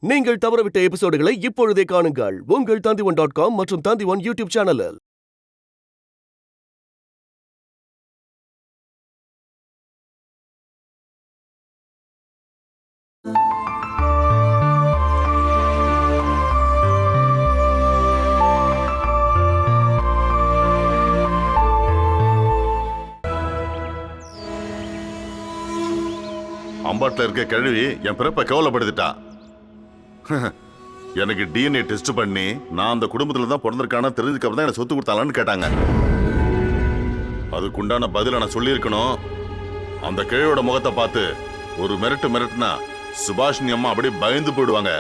நீங்கள் தவறவிட்ட எபிசோடுகளை இப்பொழுதே காணுங்கள் உங்கள் Tandivan.com மற்றும் Tandivan யூடியூப் சேனலில். அம்பாட்டில் இருக்க கிழவி என் பிறப்பை கவலைப்படுத்திட்டா. எனக்கு டிஎன்ஏ டெஸ்ட் பண்ணி நான் அந்த குடும்பத்துல தான் பிறந்திருக்கான தெரிஞ்சுக்கப்புறம் தான் எனக்கு சொத்து கொடுத்தாலான்னு கேட்டாங்க. அதுக்குண்டான பதில நான் சொல்லியிருக்கணும். அந்த கிழவியோட முகத்தை பார்த்து ஒரு மிரட்டுனா சுபாஷினி அம்மா அப்படியே பயந்து போயிடுவாங்க.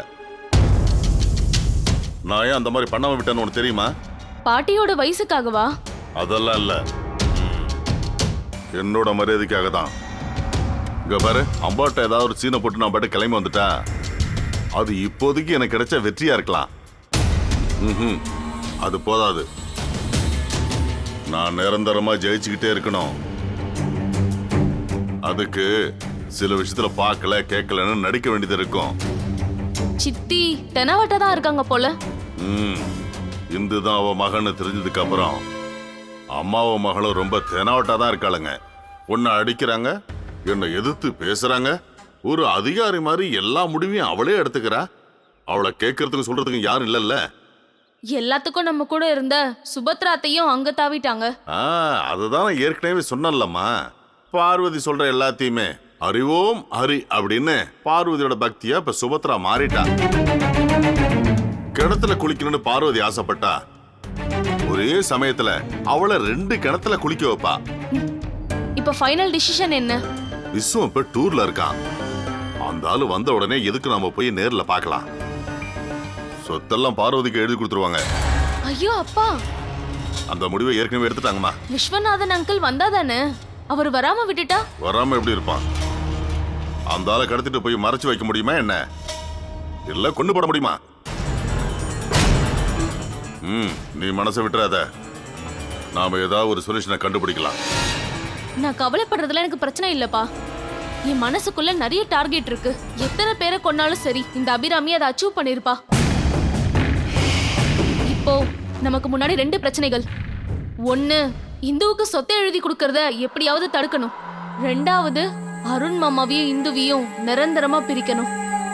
நான் ஏன் அந்த மாதிரி பண்ணாம விட்டேன்னு உனக்கு தெரியுமா? பாட்டியோட வயசுக்காகவா? அதெல்லாம் இல்ல, என்னோட மரியாதைக்காக தான். இங்க பாரு, அம்பாட்ட ஏதாவது ஒரு சீனை போட்டு நான் பாட்டு கிளம்பி வந்துட்டா அது இப்போதைக்கு எனக்கு கிடைச்ச வெற்றியா இருக்கலாம். அது போதாது, நான் நிரந்தரமா ஜெயிச்சுக்கிட்டே இருக்கணும். அதுக்கு சில விஷயத்துல பார்க்கல கேட்கலன்னு நடிக்க வேண்டியது இருக்கும். சித்தி தெனாவட்டா தான் இருக்காங்க போல. இந்துதான் அவ மகன்னு தெரிஞ்சதுக்கு அப்புறம் அம்மாவ மகளும் ரொம்ப தெனாவட்டா தான் இருக்காளுங்க. உன்னை அடிக்கிறாங்க, என்னை எதிர்த்து பேசுறாங்க. ஒரு அதிகாரி மாதிரி எல்லா முடிவையும் அவளே எடுத்துக்கிறா. அவளை கேட்கறதுக்கு சொல்றதுக்கு யாரும் இல்லல்ல. எல்லாத்துக்கும் நம்ம கூட இருந்த சுபத்ராத்தையும் அங்க தாவிட்டாங்க. அதுதான் நான் ஏற்கனவே சொன்னல்லம்மா. பார்வதி சொல்ற எல்லாத்தையுமே அறிவோம் ஹரி அப்படின்னு பார்வதியோட பக்தியா இப்ப சுபத்ரா மாறிட்டா. கிணத்துல குளிக்கணும்னு பார்வதி ஆசைப்பட்டா, ஒரே சமயத்துல அவளை 2 கிணத்துல குளிக்க வைப்பா. இப்ப ஃபைனல் டிசிஷன் என்ன? விஸ்வம் இப்ப டூர்ல இருக்கான். அந்த ஆளு வந்த உடனே எதுக்கு நாம போய் நேர்ல பார்க்கலாம். சொத்தெல்லாம் பார்வதிக்கு எழுதி கொடுத்துருவாங்க. ஐயோ அப்பா, அந்த முடிவை ஏற்கனவே எடுத்துட்டாங்கம்மா. விஸ்வநாதன் அங்கிள் வந்தாதானே? அவர் வராம விட்டுட்டா? வராம எப்படி இருப்பான்? அந்த ஆளை கடத்திட்டு போய் மறைச்சு வைக்க முடியுமா என்ன? இல்ல கொண்டு போட முடியுமா? நீ மனசை விட்டுறாத, நாம ஏதாவது ஒரு சொல்யூஷனை கண்டுபிடிக்கலாம். நான் கவலைப்படுறதுல எனக்கு பிரச்சனை இல்லப்பா. என் மனசுக்குள்ள நிறைய டார்கெட் இருக்கு. எத்தனை பேரை கொன்னாலும் சரி இந்த அபிராமி அதை அச்சீவ் பண்ணிருப்பா. இப்போ நமக்கு முன்னாடி 2 பிரச்சனைகள். 1, இந்துவுக்கு சொத்தை எழுதி கொடுக்கறத எப்படியாவது தடுக்கணும். 2வது, அருண் மாமாவையும் இந்துவையும் நிரந்தரமா பிரிக்கணும்.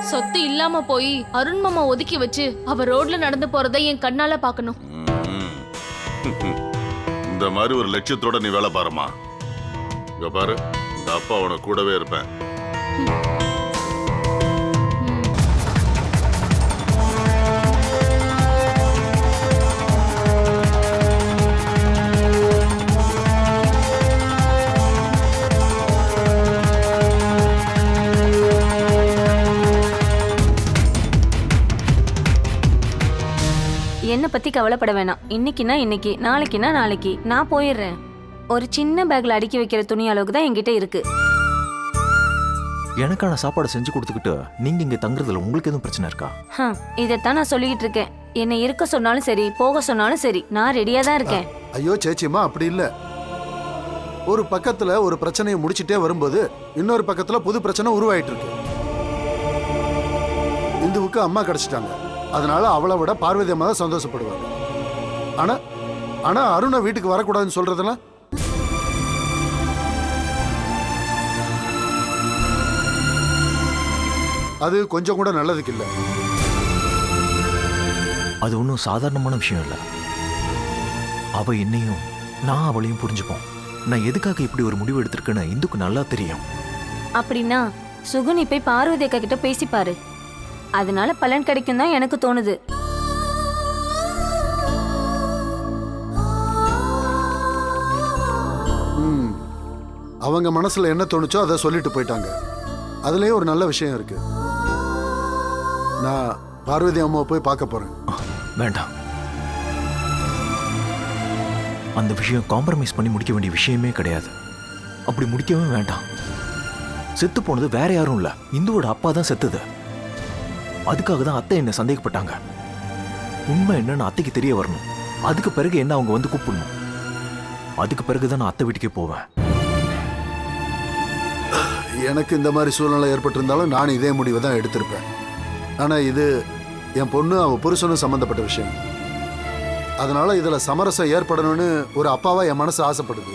சொத்து இல்லாம போய் அருண் மாமா ஒதுக்கி வச்சு அவர் ரோட்ல நடந்து போறதை என் கண்ணால பாக்கணும். இந்த மாதிரி ஒரு லட்சியத்தோட நீ வேலை பாருமா. இங்க பாரு, இந்த அப்பா அவனை கூடவே இருப்பேன். என்னை பத்தி கவலைப்பட வேணாம். இன்னைக்குன்னா இன்னைக்கு, நாளைக்குன்னா நாளைக்கு நான் போயிடுறேன். ஒரு சின்ன பேக்ல அடுக்கி வைக்கிற துணி அளவுக்கு தான் என்கிட்ட இருக்கு. எனக்கான சாப்பாடு செஞ்சு கொடுத்துக்கிட்டு நீங்க இங்க தங்குறதுல உங்களுக்கு எதுவும் பிரச்சனை இருக்கா? இதைத்தான் நான் சொல்லிக்கிட்டு இருக்கேன். என்னை இருக்க சொன்னாலும் சரி, போக சொன்னாலும் சரி, நான் ரெடியா தான் இருக்கேன். ஐயோ சேச்சியம்மா, அப்படி இல்ல. ஒரு பக்கத்துல ஒரு பிரச்சனையை முடிச்சிட்டே வரும்போது இன்னொரு பக்கத்துல புது பிரச்சனை உருவாயிட்டு இருக்கு. இந்துவுக்கு அம்மா கிடைச்சிட்டாங்க, அதனால அவளை விட பார்வதி அம்மா தான் சந்தோஷப்படுவாங்க. ஆனா ஆனா அருணை வீட்டுக்கு வரக்கூடாதுன்னு சொல்றதெல்லாம் அது கொஞ்சம் கூட நல்லதுக்கு இல்லை. அது ஒன்றும் சாதாரணமான விஷயம் இல்லை. அவ என்னையும் நான் அவளையும் புரிஞ்சுப்போம். நான் எதுக்காக இப்படி ஒரு முடிவு எடுத்திருக்கேன்னு இந்துக்கு நல்லா தெரியும். அப்படின்னா சுகுனி போய் பார்வதி அக்கா கிட்ட பேசிப்பாரு. அதனால பலன் கிடைக்கும் தான் எனக்கு தோணுது. அவங்க மனசுல என்ன தோணுச்சோ அதை சொல்லிட்டு போயிட்டாங்க. அதுலயும் ஒரு நல்ல விஷயம் இருக்கு. நான் பார்வதி அம்மாவை போய் பார்க்க போறேன். வேண்டாம், அந்த விஷயம் காம்ப்ரமைஸ் பண்ணி முடிக்க வேண்டிய விஷயமே கிடையாது. அப்படி முடிக்கவே வேண்டாம். செத்து போனது வேற யாரும் இல்ல, இந்துவோட அப்பா தான் செத்துது. அதுக்காக தான் அத்தை என்ன சந்தேகப்பட்டாங்க. உண்மை என்னன்னு அத்தைக்கு தெரிய வரணும். அதுக்கு பிறகு என்ன அவங்க வந்து கூப்பிடணும். அதுக்கு பிறகுதான் நான் அத்தை வீட்டுக்கே போவேன். எனக்கு இந்த மாதிரி சூழ்நிலை ஏற்பட்டிருந்தாலும் நான் இதே முடிவை தான் எடுத்திருப்பேன். ஆனா இது என் பொண்ணு அவ புருஷனும் சம்பந்தப்பட்ட விஷயம். அதனால இதுல சமரசம் ஏற்படணும்னு ஒரு அப்பாவா என் மனசு ஆசைப்படுது.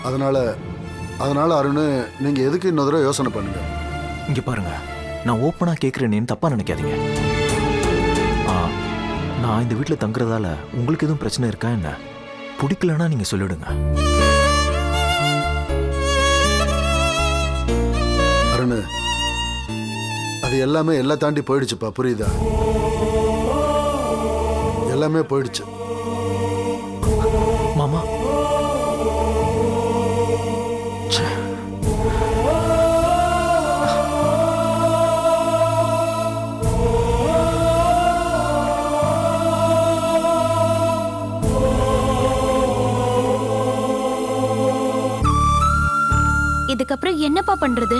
அதனால அருண், நீங்க எதுக்கு இன்னொரு தடவை யோசனை பண்ணுங்க. இங்க பாருங்க, நான் ஓப்பனா கேட்கிறேன்னு தப்பா நினைக்காதீங்க. நான் இந்த வீட்டில் தங்குறதால உங்களுக்கு எதுவும் பிரச்சனை இருக்கா என்ன? பிடிக்கலன்னா நீங்க சொல்லிடுங்க. அருண், அது எல்லாமே எல்லாம் தாண்டி போயிடுச்சுப்பா, புரியுதா? எல்லாமே போயிடுச்சு. மாமா, இதுக்கப்புறம் என்னப்பா பண்றது?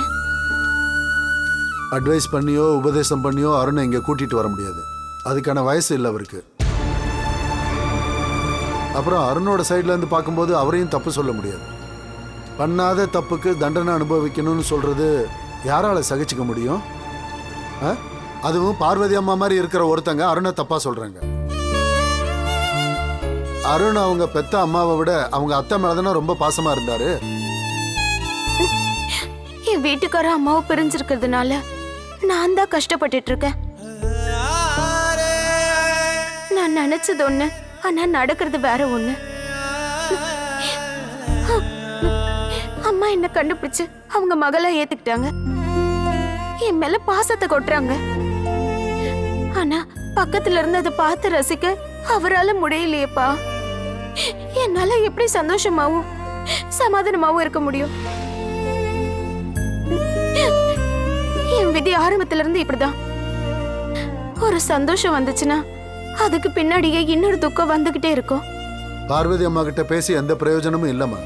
அட்வைஸ் பண்ணியோ உபதேசம் பண்ணியோ அருணை இங்க கூட்டிட்டு வர முடியாது. அதுக்கான வயசு இல்லை அவருக்கு. அப்புறம் அருணோட சைட்ல இருந்து பார்க்கும்போது அவரையும் தப்பு சொல்ல முடியாது. பண்ணாத தப்புக்கு தண்டனை அனுபவிக்கணும்னு சொல்றது யாரால சகிச்சுக்க முடியும்? அதுவும் பார்வதி அம்மா மாதிரி இருக்கிற ஒருத்தங்க அருணை தப்பா சொல்றாங்க. அருண் அவங்க பெத்த அம்மாவை விட அவங்க அத்தை மேலதானே ரொம்ப பாசமா இருந்தாரு. என் வீட்டுக்கார அம்மாவை பிரிஞ்சிருக்கிறதுனால நான் தான் கஷ்டப்பட்டுட்டு இருக்கேன். நான் நினைச்சது ஒண்ணு, ஆனா நடக்கிறது வேற ஒண்ணு. அம்மா என்ன கண்டுபிடிச்சு அவங்க மகளா ஏத்துக்கிட்டாங்க. என் மேல பாசத்தை கொட்டுறாங்க. ஆனா பக்கத்துல இருந்து அதை பார்த்து ரசிக்க அவரால முடியலையேப்பா. என்னால எப்படி சந்தோஷமாவும் சமாதானமாவும் இருக்க முடியும்? என் விதி ஆரம்பத்துல இருந்து இப்படிதான். ஒரு சந்தோஷம் வந்துச்சுன்னா அதுக்கு பின்னாடியே இன்னொரு துக்கம் வந்துகிட்டே இருக்கும். பார்வதி அம்மா கிட்ட பேசி எந்த பிரயோஜனமும் இல்லம்மா.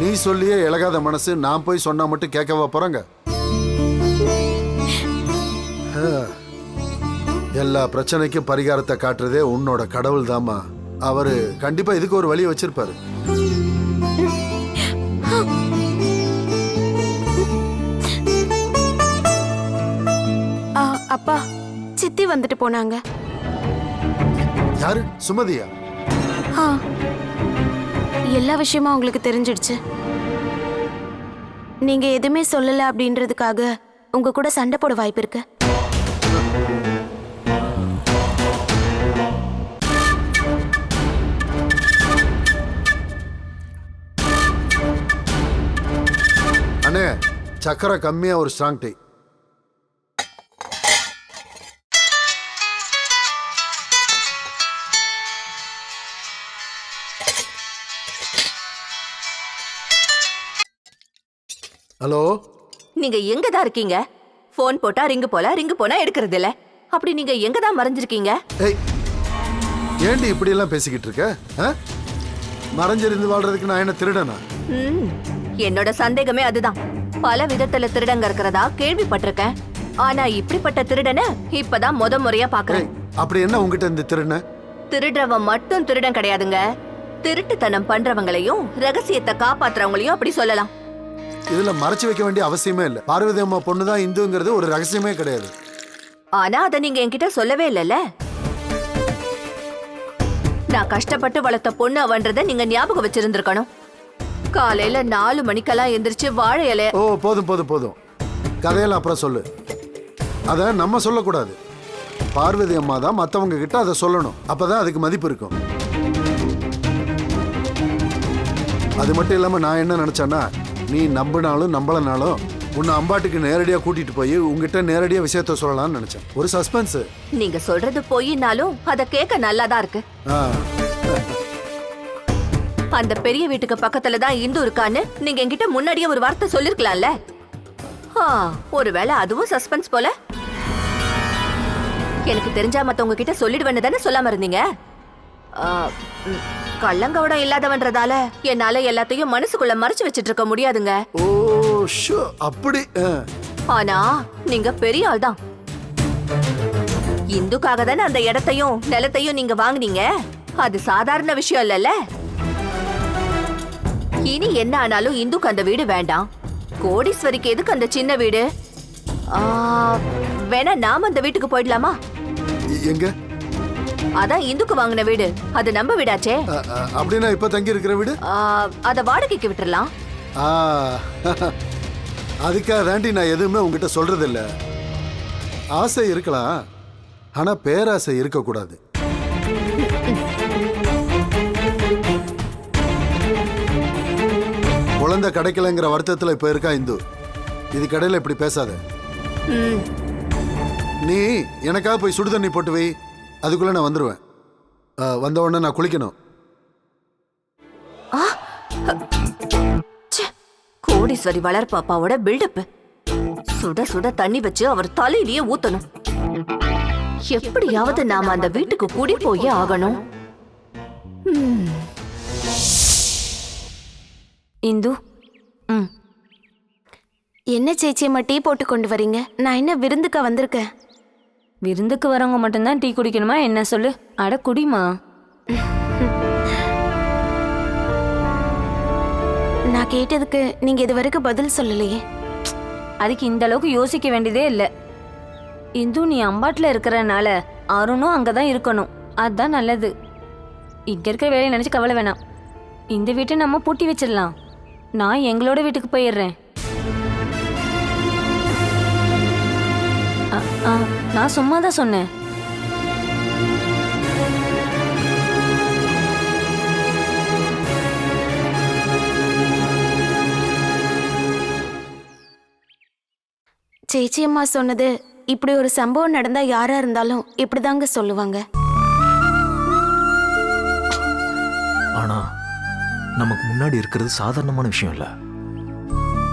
நீ சொல்லியே இழகாத மனசு நான் போய் சொன்னா மட்டும் கேட்கவா போறாங்க? எல்லா பிரச்சனைக்கும் பரிகாரத்தை காட்டுறதே உன்னோட கடவுள் தாமா. அவரு கண்டிப்பா இதுக்கு ஒரு வழி வச்சிருப்பாரு. அப்பா, சித்தி வந்துட்டு போனாங்க. யாரு? சுமதியா? எல்லா விஷயமும் அவங்களுக்கு தெரிஞ்சிடுச்சு. நீங்க எதுவுமே சொல்லல அப்படின்றதுக்காக உங்க கூட சண்டை போட வாய்ப்பு இருக்கு. அண்ணே, சக்கரை கம்மியா ஒரு ஸ்ட்ராங் டீ. ஹலோ, நீங்க எங்க தான் இருக்கீங்க? போன் போட்டா ரிங்கு போனா எடுக்கிறது இல்ல. அப்படி நீங்க எங்க தான் மறைஞ்சிருக்கீங்க? ஏய், ஏண்டி இப்படி எல்லாம் பேசிக்கிட்டு இருக்க? மறைஞ்சிருந்து வாழ்றதுக்கு நான் என்ன திருடனா? என்னோட சந்தேகமே அதுதான். பல விதத்துல திருடங்க இருக்கிறதா கேள்விப்பட்டிருக்கேன். ஆனா இப்படிப்பட்ட திருடனை இப்பதான் முறையா பாக்குறேன். அப்படி என்ன உங்ககிட்ட இந்த திருடன? திருடுறவன் மட்டும் திருடன் கிடையாதுங்க. திருட்டுத்தனம் பண்றவங்களையும் ரகசியத்தை காப்பாத்துறவங்களையும் அப்படி சொல்லலாம். இதுல மறைச்சு வைக்க வேண்டிய அவசியமே இல்ல. பார்வதி அம்மா பொண்ணுதான் இந்துங்கிறது ஒரு ரகசியமே கிடையாது. ஆனா அத நீங்க என்கிட்ட சொல்லவே இல்லைல்ல. நான் கஷ்டப்பட்டு வளர்த்த பொண்ணு அவன்றத நீங்க ஞாபகம் வச்சிருந்திருக்கணும். காலையில 4 மணிக்கெல்லாம் எந்திரிச்சு வாழை இலை. ஓ, போதும் போதும் போதும், கதையெல்லாம் அப்புறம் சொல்லு. அத நம்ம சொல்லக்கூடாது. பார்வதி அம்மா தான் மத்தவங்க கிட்ட அதை சொல்லணும். அப்பதான் அதுக்கு மதிப்பு இருக்கும். அது மட்டும் இல்லாம நான் என்ன நினைச்சேன்னா, நீ நம்பினாலும் நம்பலனாலும் உன்னை அம்பாட்டுக்கு நேரடியா கூட்டிட்டு போய் உங்ககிட்ட நேரடியா விஷயத்த சொல்லலாம்னு நினைச்சேன். ஒரு சஸ்பென்ஸ். நீங்க சொல்றது போயினாலும் அத கேட்க நல்லாதான் இருக்கு. அந்த பெரிய வீட்டுக்கு பக்கத்துல தான் இந்து இருக்கான்னு நீங்க என்கிட்ட முன்னாடியே ஒரு வார்த்தை சொல்லிருக்கலாம்ல. ஒருவேளை அதுவும் சஸ்பென்ஸ் போல. எனக்கு தெரிஞ்சா மத்தவங்க கிட்ட சொல்லிடுவேன்னு தானே சொல்லாம இருந்தீங்க. கள்ளங்கவடம் இல்லாதவன்றதால என்னால எல்லாத்தையும் மனசுக்குள்ள மறைச்சு வச்சிட்டு இருக்க முடியாதுங்க. ஓ ஷோ, அப்படி. ஆனா நீங்க பெரிய ஆள் தான். இந்துக்காக தானே அந்த இடத்தையும் நிலத்தையும் நீங்க வாங்குனீங்க. அது சாதாரண விஷயம் இல்லல்ல. இனி என்ன ஆனாலும் இந்துக்கு அந்த வீடு வேண்டாம். கோடீஸ்வரிக்கு எதுக்கு அந்த சின்ன வீடு? ஆ, வேணா நாம அந்த வீட்டுக்கு போயிடலாமா? எங்க? அதான் இந்துக்கு வாங்கின வீடு, அது நம்ம வீடாச்சே. அப்படின்னா இப்ப தங்கி இருக்கிற வீடு? அத வாடகைக்கு விட்டுறலாம். ஆ, அதுக்காக தாண்டி நான் எதுவுமே உங்ககிட்ட சொல்றது இல்ல. ஆசை இருக்கலாம், ஆனா பேராசை இருக்கக்கூடாது. குழந்தை கிடைக்கலங்கிற வருத்தத்துல இப்ப இருக்கா இந்து. இது கடையில இப்படி பேசாத. ம், நீ எனக்காக போய் சுடு தண்ணி போட்டு வை, அதுக்குள்ள நான் வந்துருவேன். வந்த உடனே நான் குளிக்கணும். கோடீஸ்வரி வளர்ப்பாப்பாவோட பில்டப். சுட சுட தண்ணி வச்சு அவர் தலையிலேயே ஊத்தணும். எப்படியாவது நாம அந்த வீட்டுக்கு கூடி போயே ஆகணும். இந்து. ம். என்ன சேச்சியம்மா டீ போட்டு கொண்டு வரீங்க? நான் என்ன விருந்துக்கா வந்திருக்கேன்? விருந்துக்கு வரவங்க மட்டும்தான் டீ குடிக்கணுமா என்ன சொல்லு? அட குடிமா. நான் கேட்டதுக்கு நீங்க இது வரைக்கும் பதில் சொல்லலையே. அதுக்கு இந்த அளவுக்கு யோசிக்க வேண்டியதே இல்லை. இந்து, நீ அம்பாட்டில் இருக்கிறனால அருணும் அங்கே தான் இருக்கணும். அதுதான் நல்லது. இங்கே இருக்கிற வேலையை நினச்சி கவலை வேணாம். இந்த வீட்டை நம்ம பூட்டி வச்சிடலாம். நான் எங்களோட வீட்டுக்கு போயிடுறேன். நான் சும்மா தான் சொன்னேன். சேச்சியம்மா சொன்னது, இப்படி ஒரு சம்பவம் நடந்தா யாரா இருந்தாலும் இப்படிதாங்க சொல்லுவாங்க. ஆனா நமக்கு முன்னாடி இருக்கிறது சாதாரணமான விஷயம் இல்ல.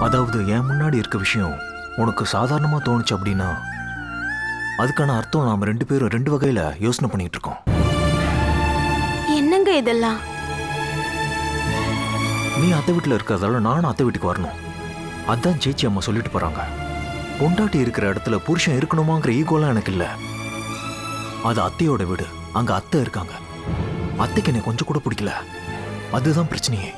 அதாவது என் முன்னாடி இருக்க விஷயம் உனக்கு சாதாரணமா தோணுச்சு அப்படின்னா அதுக்கான அர்த்தம் நாம ரெண்டு பேரும் ரெண்டு வகையில யோசனை பண்ணிட்டு இருக்கோம். என்னங்க இதெல்லாம்? நீ அத்தை வீட்டுல இருக்கிறதால நானும் அத்தை வீட்டுக்கு வரணும். அதான் சேச்சி அம்மா சொல்லிட்டு போறாங்க. பொண்டாட்டி இருக்கிற இடத்துல புருஷன் இருக்கணுமாங்கிற ஈகோலாம் எனக்கு இல்ல. அது அத்தையோட வீடு, அங்க அத்தை இருக்காங்க. அத்தைக்கு எனக்கு கொஞ்சம் கூட பிடிக்கல. அதுதான் பிரச்சனையே.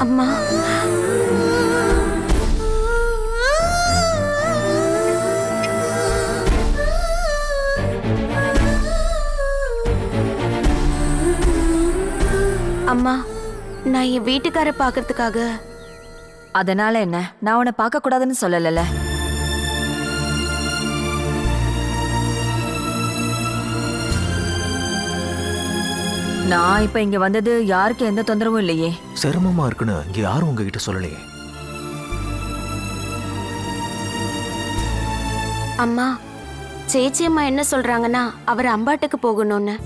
அம்மா, அம்மா, நான் என் வீட்டுக்கார பாக்குறதுக்காக. அதனால என்ன? நான் உன்னை பார்க்க கூடாதுன்னு சொல்லல. நான் இப்ப இங்க வந்தது யாருக்கு எந்த தொந்தரவும் இல்லையே. சிரமமா இருக்குன்னு இங்க யாரும் உங்ககிட்ட சொல்லலையே. அம்மா, சேச்சியம்மா என்ன சொல்றாங்கன்னா அவர் அம்பாட்டுக்கு போகணும்னு.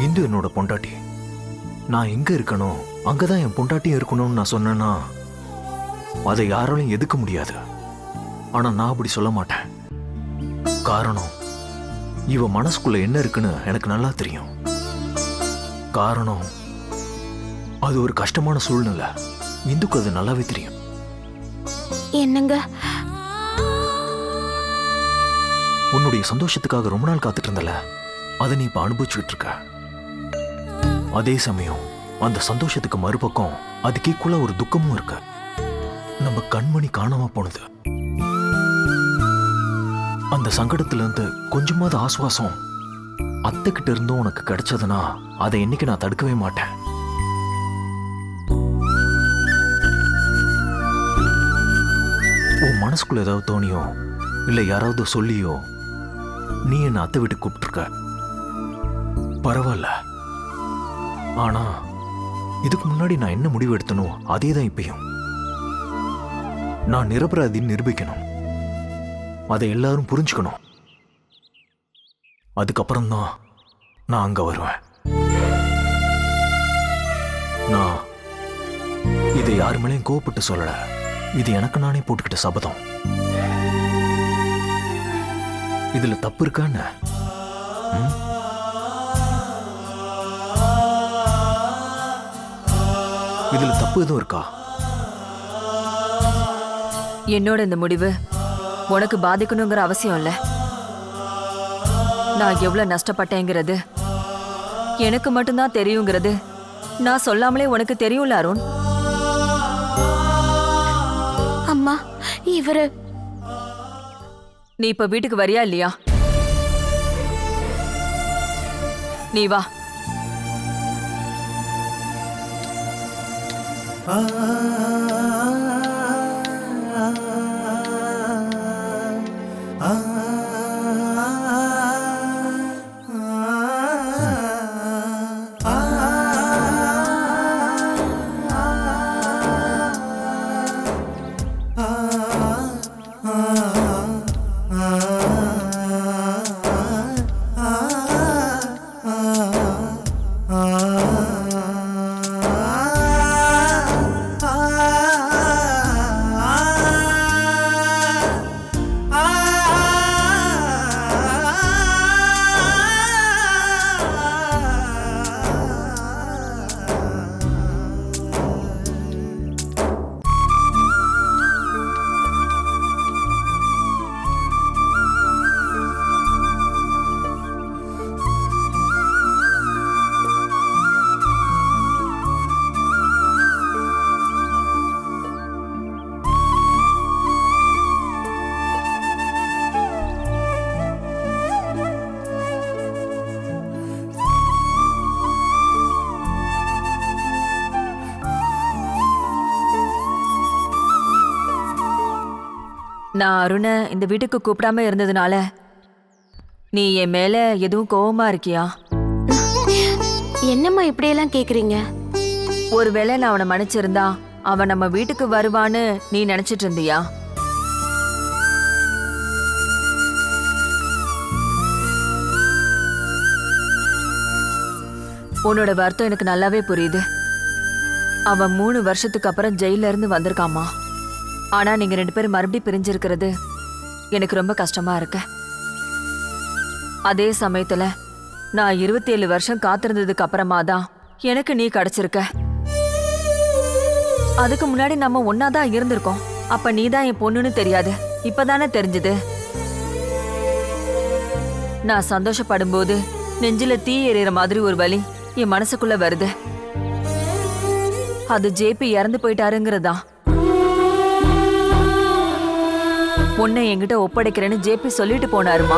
இந்து என்னோட பொண்டாட்டி. நான் எங்க இருக்கணும் அங்கதான் என் பொண்டாட்டியும் இருக்கணும்னு நான் சொன்னேன்னா அதை யாராலையும் எதுக்க முடியாது. ஆனா நான் அப்படி சொல்ல மாட்டேன். காரணம், இவ மனசுக்குள்ள என்ன இருக்குன்னு எனக்கு நல்லா தெரியும். காரணம், அது ஒரு கஷ்டமான சூழ்நிலை. இந்துக்கு அது நல்லாவே தெரியும். என்னங்க? உன்னுடைய சந்தோஷத்துக்காக ரொம்ப நாள் காத்துட்டு இருந்தல, அதை நீ இப்ப அனுபவிச்சுட்டு இருக்க. அதே சமயம் அந்த சந்தோஷத்துக்கு மறுபக்கம் அதுக்கு ஈக்குவலா ஒரு துக்கமும் இருக்கு. நம்ம கண்மணி காணாம போனது. அந்த சங்கடத்துல இருந்து கொஞ்சமாவது ஆசுவாசம் அத்தை கிட்ட இருந்தும் உனக்கு கிடைச்சதுன்னா அதை என்னைக்கு நான் தடுக்கவே மாட்டேன். உன் மனசுக்குள்ள ஏதாவது தோணியோ இல்ல யாராவது சொல்லியோ நீ என்ன அத்தை வீட்டுக்கு கூப்பிட்டுருக்க. பரவாயில்ல. ஆனா இதுக்கு முன்னாடி நான் என்ன முடிவு எடுத்தனோ அதே தான் இப்பயும். நான் நிரபராதின்னு நிரூபிக்கணும். அதை எல்லாரும் புரிஞ்சுக்கணும். அதுக்கப்புறம் தான் நான் அங்க வருவேன். நான் இதை யாரு மேலேயும் கோவப்பட்டு சொல்லல. இது எனக்கு நானே போட்டுக்கிட்ட சபதம். இதுல தப்பு இருக்கான்னு? இதுல தப்பு எதுவும் இருக்கா? என்னோட இந்த முடிவு உனக்கு பாதிக்கணுங்கிற அவசியம் இல்ல. நான் எவ்வளவு நஷ்டப்பட்டேங்கிறது எனக்கு மட்டும்தான் தெரியுங்கிறது நான் சொல்லாமலே உனக்கு தெரியும்ல அருண். அம்மா, இவரு நீ இப்ப வீட்டுக்கு வரியா இல்லையா? நீ வா. நான் அருணை இந்த வீட்டுக்கு கூப்பிடாம இருந்ததுனால நீ என் மேல எதுவும் கோவமா இருக்கியா? என்னம்மா இப்படியெல்லாம் கேக்குறீங்க? ஒருவேளை நான் அவனை மன்னிச்சிருந்தா அவன் நம்ம வீட்டுக்கு வருவான்னு நீ நினைச்சிட்டு இருந்தியா? உன்னோட வருத்தம் எனக்கு நல்லாவே புரியுது. அவன் 3 வருஷத்துக்கு அப்புறம் ஜெயில இருந்து வந்திருக்காமா. ஆனா நீங்க 2 பேரும் மறுபடியும் பிரிஞ்சிருக்கிறது எனக்கு ரொம்ப கஷ்டமா இருக்கு. அதே சமயத்துல நான் 27 வருஷம் காத்திருந்ததுக்கு அப்புறமா தான் எனக்கு நீ கிடைச்சிருக்க. அதுக்கு முன்னாடி நம்ம ஒன்னாதான் இருந்திருக்கோம். அப்ப நீதான் என் பொண்ணுன்னு தெரியாது, இப்பதானே தெரிஞ்சது. நான் சந்தோஷப்படும் போது நெஞ்சில தீ எறிகிற மாதிரி ஒரு வலி என் மனசுக்குள்ள வருது. அது ஜேபி இறந்து போயிட்டாருங்கிறதா. பொண்ணை என்கிட்ட ஒப்படைக்கிறேன்னு ஜேபி சொல்லிட்டு போனாருமா.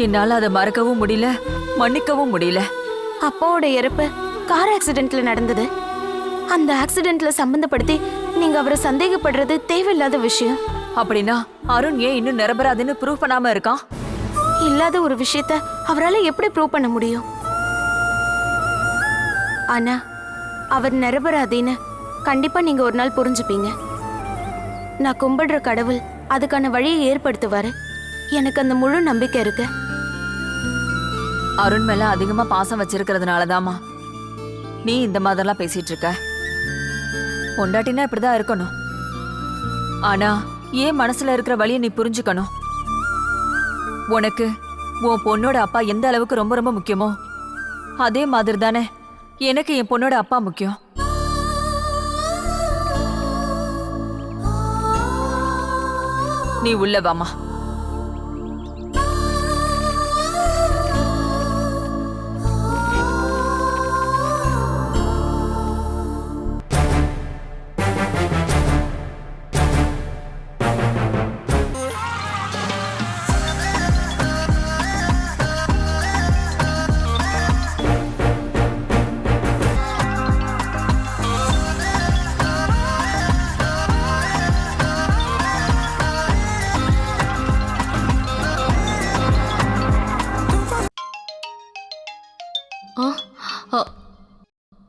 என்னால அதை மறக்கவும் முடியல, மன்னிக்கவும் முடியல. அப்பாவோட இறப்பு கார் ஆக்சிடென்ட்ல நடந்தது. அந்த ஆக்சிடென்ட்ல சம்பந்தப்படுத்தி நீங்க அவரை சந்தேகப்படுறது தேவையில்லாத விஷயம். அப்படின்னா அருண் ஏன் இன்னும் நிரபராதின்னு ப்ரூவ் பண்ணாம இருக்கான்? இல்லாத ஒரு விஷயத்த அவரால் எப்படி ப்ரூவ் பண்ண முடியும்? ஆனா அவர் நிரபராதின்னு கண்டிப்பா நீங்க ஒரு நாள் புரிஞ்சுப்பீங்க. நான் கும்பிடுற கடவுள் அதுக்கான வழியை ஏற்படுத்துவாரு. எனக்கு அந்த முழு நம்பிக்கை இருக்கு. அருண் மேல அதிகமா பாசம் வச்சிருக்கிறதுனாலதாமா நீ இந்த மாதிரிலாம் பேசிட்டு இருக்க. பொண்டாட்டினா இப்படிதான் இருக்கணும். ஆனா ஏன் மனசுல இருக்கிற வழியை நீ புரிஞ்சுக்கணும். உனக்கு உன் பொண்ணோட அப்பா எந்த அளவுக்கு ரொம்ப ரொம்ப முக்கியமோ அதே மாதிரி தானே எனக்கு என் பொண்ணோட அப்பா முக்கியம். நீ உள்ள வாமா.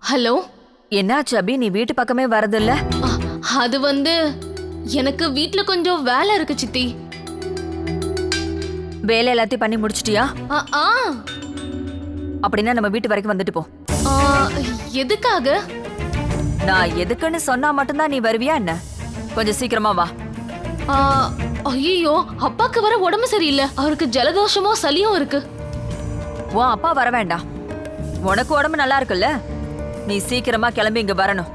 ஹலோ, என்னாச்சு அபி, நீ வீட்டு பக்கமே வரதில்ல? அது எனக்கு வீட்ல கொஞ்சம் வேலை இருக்கு சித்தி. வேலை எல்லாத்தையும் பண்ணி முடிச்சிட்டியா? ஆ, ஆ. அப்படின்னா நம்ம வீட்டு வரைக்கும் வந்துட்டு போ. ஆ, எதுக்காக? நான் எதுக்குன்னு சொன்னா மட்டும்தான் நீ வருவியா என்ன? கொஞ்சம் சீக்கிரமா வா. ஐயோ, அப்பாக்கு வர உடம்பு சரியில்லை. அவருக்கு ஜலதோஷமோ சளியும் இருக்கு. உன் அப்பா வர வேண்டாம், உனக்கு உடம்பு நல்லா இருக்குல்ல. நீ சீக்கிரமா கிளம்பி இங்க வரணும்,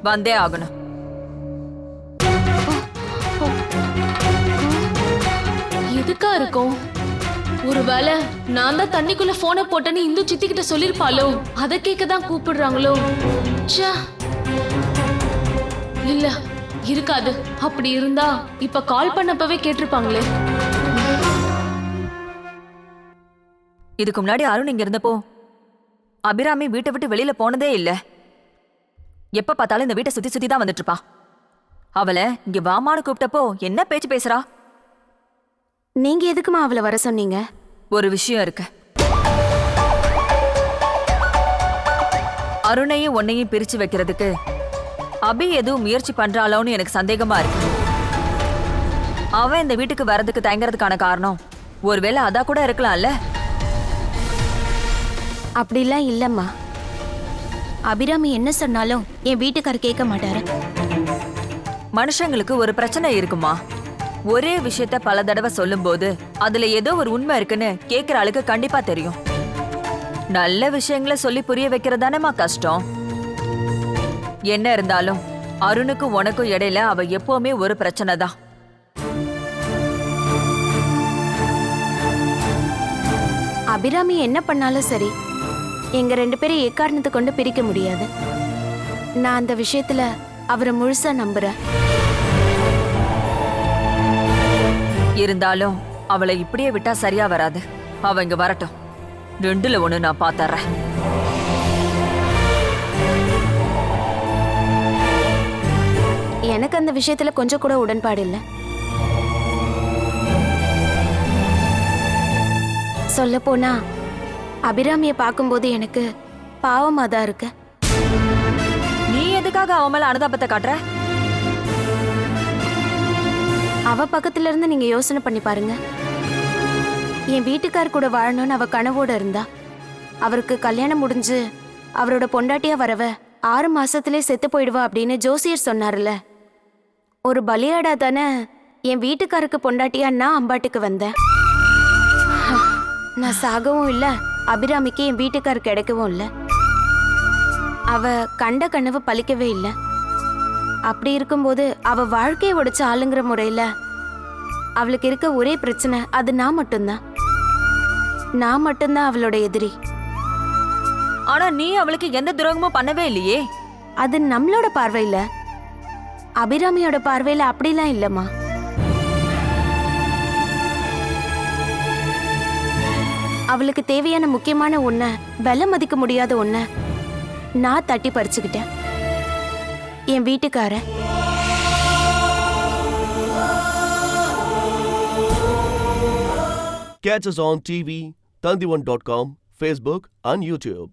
வந்தே ஆகணும். எதுக்கா இருக்கும்? ஒருவேளை நான் தான் தண்ணிக்குள்ள போனை போட்டேன்னு இந்து சித்தி கிட்ட சொல்லிருப்பாளோ? அதை கேட்க தான் கூப்பிடுறாங்களோ? ச்சே. இல்ல இருக்காது. அப்படி இருந்தா இப்ப கால் பண்ணப்பவே கேட்டிருப்பாங்களே. இதுக்கு முன்னாடி அருண் இங்க இருந்தப்போ அபிராமி வீட்டை விட்டு வெளியில போனதே இல்ல. எப்ப பார்த்தாலும் இந்த வீட்டை சுத்தி சுத்தி தான் வந்துட்டு இருப்பா. அவளை இங்க வாமான்னு கூப்பிட்டப்போ என்ன பேச்சு பேசுறா? நீங்க எதுக்குமா அவளை வர சொன்னீங்க? ஒரு விஷயம் இருக்கு. அருணையும் உன்னையும் பிரிச்சு வைக்கிறதுக்கு அபி எதுவும் முயற்சி பண்றாளோன்னு எனக்கு சந்தேகமா இருக்கு. அவன் இந்த வீட்டுக்கு வர்றதுக்கு தயங்குறதுக்கான காரணம் ஒருவேளை அதா கூட இருக்கலாம்ல. அப்படிலாம் இல்லம்மா. அபிராமி என்ன சொன்னாலும் என் வீட்டுக்காரர் கேட்க மாட்டாரு. மனுஷங்களுக்கு ஒரு பிரச்சனை இருக்குமா? ஒரே விஷயத்த பல தடவை சொல்லும்போது அதுல ஏதோ ஒரு உண்மை இருக்குன்னு கேக்குற ஆளுக்கு கண்டிப்பா தெரியும். நல்ல விஷயங்களை சொல்லி புரிய வைக்கிறதானேமா கஷ்டம். என்ன இருந்தாலும் அருணுக்கும் உனக்கும் இடையில அவ எப்பவுமே ஒரு பிரச்சனை தான். அபிராமி என்ன பண்ணாலும் சரி, எங்க 2 பேரும் எக்காரணத்தை கொண்டு பிரிக்க முடியாது. நான் அந்த விஷயத்துல அவரை முழுசா நம்புறேன். இருந்தாலும் அவளை இப்படியே விட்டா சரியா வராது. அவ இங்க வரட்டும். 2ல 1 நான் பாத்தறேன். எனக்கு அந்த விஷயத்துல கொஞ்சம் கூட உடன்பாடு இல்லை. சொல்ல போனா அபிராமியை பார்க்கும்போது எனக்கு பாவமா தான் இருக்கு. நீ எதுக்காக அவ மேல அனுதாபத்தை காட்டுற? அவ பக்கத்துல இருந்து நீங்க யோசனை பண்ணி பாருங்க. என் வீட்டுக்கார் கூட வாழணும்னு அவ கனவோட இருந்தா, அவருக்கு கல்யாணம் முடிஞ்சு அவரோட பொண்டாட்டியா வரவ 6 மாசத்திலே செத்து போயிடுவா அப்படின்னு ஜோசியர் சொன்னார்ல. ஒரு பலியாடா தானே என் வீட்டுக்காருக்கு பொண்டாட்டியா நான் அம்பாட்டுக்கு வந்தேன். நான் சாகவும் இல்லை, அபிராமிக்கு என் வீட்டுக்கார் கிடைக்கவும் இல்லை. அவ கண்ட கனவு பலிக்கவே இல்லை. அப்படி இருக்கும்போது அவ வாழ்க்கையை உடைச்ச ஆளுங்கிற முறையில அவளுக்கு இருக்க ஒரே பிரச்சனை அது நான் மட்டும்தான். நான் மட்டும்தான் அவளோட எதிரி. ஆனா நீ அவளுக்கு எந்த துரோகமும் பண்ணவே இல்லையே. அது நம்மளோட பார்வையில. அபிராமியோட பார்வையில அப்படிலாம் இல்லம்மா. அவளுக்கு தேவையான முக்கியமான ஒண்ண, விலை மதிக்க முடியாத ஒண்ண நான் தட்டி பறிச்சுக்கிட்டேன். என் வீட்டுக்கார. Catch us on TV, Tandivan.com, Facebook and YouTube.